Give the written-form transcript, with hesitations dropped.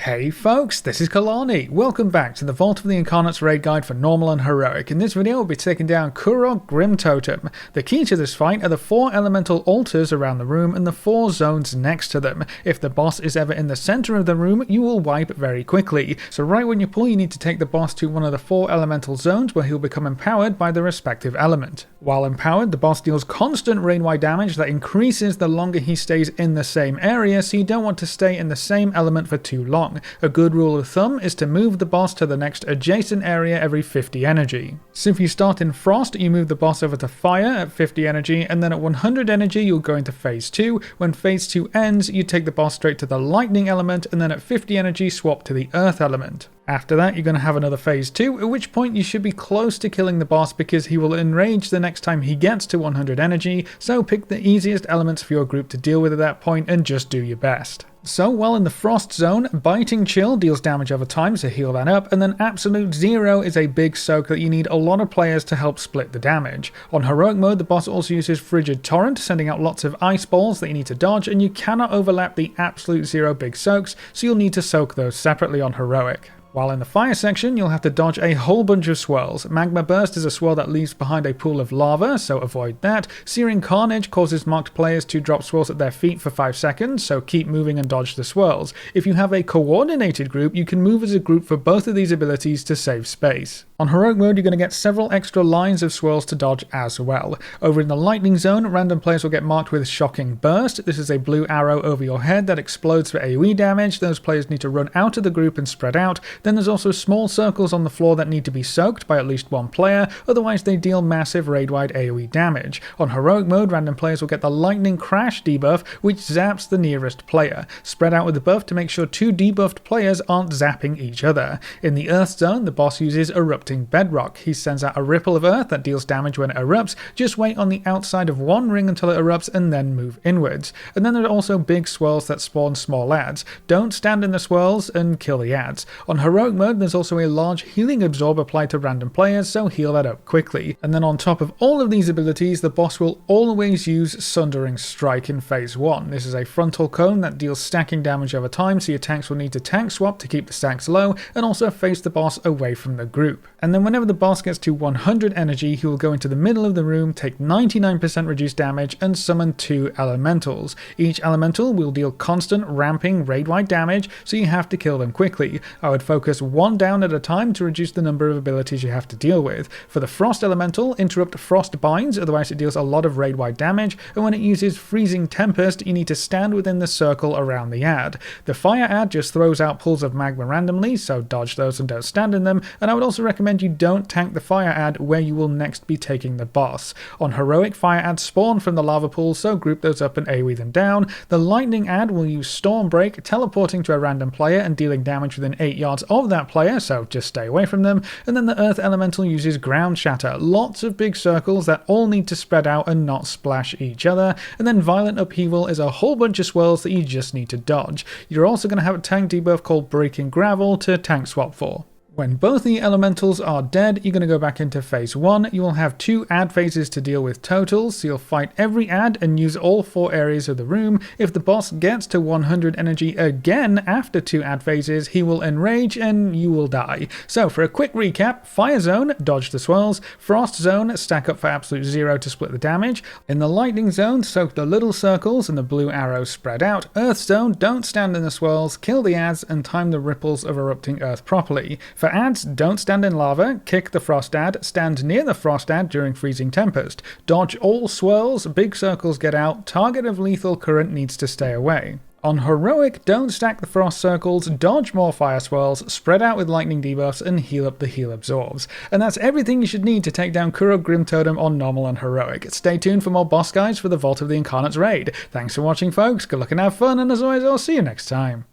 Hey folks, this is Kalani. Welcome back to the Vault of the Incarnates raid guide for normal and heroic. In this video we'll be taking down Kurog Grimtotem. The key to this fight are the 4 elemental altars around the room and the 4 zones next to them. If the boss is ever in the center of the room, you will wipe very quickly. So right when you pull, you need to take the boss to one of the 4 elemental zones where he'll become empowered by the respective element. While empowered, the boss deals constant raid-wide damage that increases the longer he stays in the same area, so you don't want to stay in the same element for too long. A good rule of thumb is to move the boss to the next adjacent area every 50 energy. So if you start in Frost, you move the boss over to Fire at 50 energy, and then at 100 energy you'll go into Phase 2. When Phase 2 ends, you take the boss straight to the Lightning element, and then at 50 energy swap to the Earth element. After that, you're going to have another Phase 2, at which point you should be close to killing the boss because he will enrage the next time he gets to 100 energy, so pick the easiest elements for your group to deal with at that point and just do your best. So while in the Frost zone, Biting Chill deals damage over time, so heal that up, and then Absolute Zero is a big soak that you need a lot of players to help split the damage. On Heroic mode, the boss also uses Frigid Torrent, sending out lots of ice balls that you need to dodge, and you cannot overlap the Absolute Zero big soaks, so you'll need to soak those separately on Heroic. While in the fire section, you'll have to dodge a whole bunch of swirls. Magma Burst is a swirl that leaves behind a pool of lava, so avoid that. Searing Carnage causes marked players to drop swirls at their feet for 5 seconds, so keep moving and dodge the swirls. If you have a coordinated group, you can move as a group for both of these abilities to save space. On Heroic mode, you're going to get several extra lines of swirls to dodge as well. Over in the Lightning zone, random players will get marked with Shocking Burst. This is a blue arrow over your head that explodes for AoE damage. Those players need to run out of the group and spread out. Then there's also small circles on the floor that need to be soaked by at least one player, otherwise they deal massive raid-wide AoE damage. On Heroic mode, random players will get the Lightning Crash debuff, which zaps the nearest player. Spread out with the buff to make sure 2 debuffed players aren't zapping each other. In the Earth zone, the boss uses Erupting Bedrock. He sends out a ripple of earth that deals damage when it erupts. Just wait on the outside of one ring until it erupts and then move inwards. And then there are also big swirls that spawn small adds. Don't stand in the swirls and kill the adds. On Heroic mode, there's also a large healing absorb applied to random players, so heal that up quickly. And then on top of all of these abilities, the boss will always use Sundering Strike in Phase 1. This is a frontal cone that deals stacking damage over time, so your tanks will need to tank swap to keep the stacks low, and also face the boss away from the group. And then whenever the boss gets to 100 energy, he will go into the middle of the room, take 99% reduced damage, and summon 2 elementals. Each elemental will deal constant ramping raid-wide damage, so you have to kill them quickly. I would focus 1 down at a time to reduce the number of abilities you have to deal with. For the Frost elemental, interrupt Frost Binds, otherwise it deals a lot of raid-wide damage, and when it uses Freezing Tempest, you need to stand within the circle around the ad. The Fire ad just throws out pools of magma randomly, so dodge those and don't stand in them, and I would also recommend you don't tank the Fire ad where you will next be taking the boss. On Heroic, Fire ads spawn from the lava pool, so group those up and AoE them down. The Lightning ad will use Storm Break, teleporting to a random player and dealing damage within 8 yards of that player, so just stay away from them. And then the Earth elemental uses Ground Shatter, lots of big circles that all need to spread out and not splash each other. And then Violent Upheaval is a whole bunch of swirls that you just need to dodge. You're also going to have a tank debuff called Breaking Gravel to tank swap for. When both the elementals are dead, you're going to go back into Phase 1. You will have 2 ad phases to deal with total, so you'll fight every ad and use all 4 areas of the room. If the boss gets to 100 energy again after 2 ad phases, he will enrage and you will die. So for a quick recap, Fire Zone, dodge the swirls. Frost Zone, stack up for Absolute Zero to split the damage. In the Lightning Zone, soak the little circles and the blue arrows spread out. Earth Zone, don't stand in the swirls, kill the ads and time the ripples of erupting earth properly. For ads, don't stand in lava, kick the Frost ad, stand near the Frost ad during Freezing Tempest. Dodge all swirls, big circles get out, target of lethal current needs to stay away. On Heroic, don't stack the Frost circles, dodge more fire swirls, spread out with lightning debuffs, and heal up the heal absorbs. And that's everything you should need to take down Kurog Grimtotem on normal and heroic. Stay tuned for more boss guides for the Vault of the Incarnates raid. Thanks for watching folks, good luck and have fun, and as always I'll see you next time.